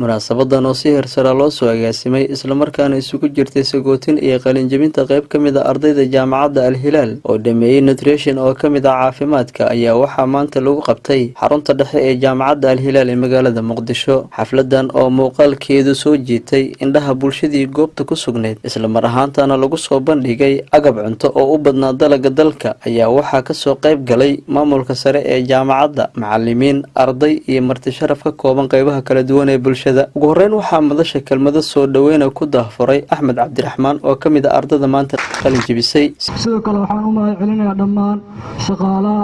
munaasabadan oo si heersara loo soo agaasimay isla markaana isugu jirtay sagootin iyo qalin jabinta qayb ka mid ah ardayda jaamacadda Al-Hilaal oo dhameeyay nutrition oo ka mid ah caafimaadka ayaa waxaa maanta lagu qabtay xarunta dhexe ee jaamacadda Al-Hilaal ee magaalada Muqdisho. Xafladan oo muuqaalkeedu soo jiitay indhaha bulshadii goobta ku sugnayd isla mar ahaantaana lagu soo bandhigay agab cunto oo u badnaa dalagga dalka ayaa waxaa ka soo qayb galay maamulka sare ee jaamacadda, macallimiin, arday iyo marti sharaf ka kooban qaybaha kala duwan ee bulshada. ugu horeyn waxaa madasha kelmado soo dhaweyn ku daahfuray Axmed Cabdiraxmaan oo ka mid ah ardayda maanta qalin jabisay. sidoo kale waxaan u mahadcelinayaa dhammaan shaqaalaha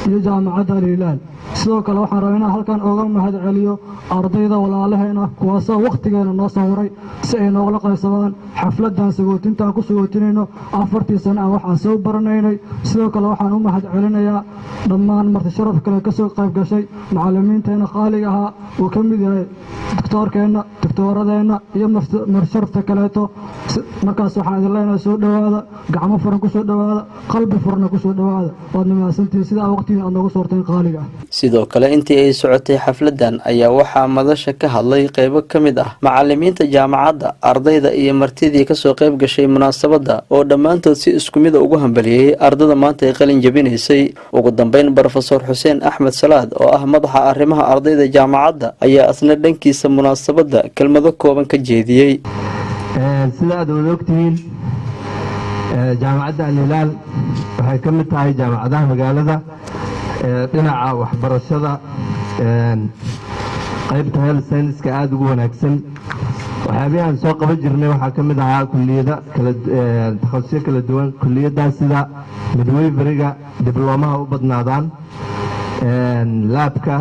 iyo jaamacadda Al-Hilaal. sidoo kale waxaan rabaa halkan uga mahadceliyo ardayda walaalaheena kuwaasoo waqtigeena noo soo horay si ay noola qaybsadaan xafladan sagootinta ku sagootinayno 4 sano aan waxaan soo baranaynay. sidoo kale waxaan u mahadcelinayaa dhammaan marti sharaf kale ka soo qayb gashay macallimiinteena qaaliga ah oo ka mid yahay doctorkeena, doctoradeena iyo marti sharafta kaleeto. markaas waxaan idin leenahay soo dhawaada, gacmo furan ku soo dhawaada, qalbi furan ku soo dhawaada. waad mahadsantihiin sida waqtiga aad noogu soorteen qaaliga ah. sidoo kale intii ay socotay xafladan ayaa waxaa madasha ka hadlay qaybo ka mid ah macallimiinta jaamacadda, ardayda iyo martidii ka soo qayb gashay munaasabada oo dhammaantood si isku mid ugu hambaliyay ardada maanta ay qalin jabinaysay. ugu dambeyn Professor Xuseen Axmed Salaad oo ah madaxa arrimaha ardayda jaamacadda ayaa asna dhankiisa munaasabada kelmado kooban ka jeediyay. sida aad ogtihiin jaamacadda Al-Hilaal waxay ka mid tahay jaamacadaha magaalada dhinaca waxbarashada qaybta health science-ka aad ugu wanaagsan. waxyaabahan soo qaban jirnay waxaa ka mid ahaa kulliyada kala takhasusyo kala duwan. kulliyadaas sida midwiferyga diblomaha u badnaadaan, laabka,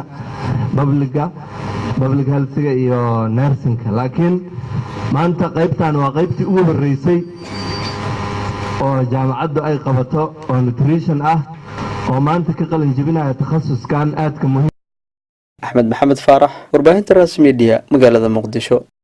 public health-ga iyo nursing-ka. laakiin maanta qaybtan waa qaybtii ugu horeysay oo jaamacaddu ay qabato oo nutrition ah oo maanta ka qalin jabinaya takhasuskan aadka muhiim. Axmed Maxamed Faarax, warbaahinta Rasmi Media, magaalada Muqdisho.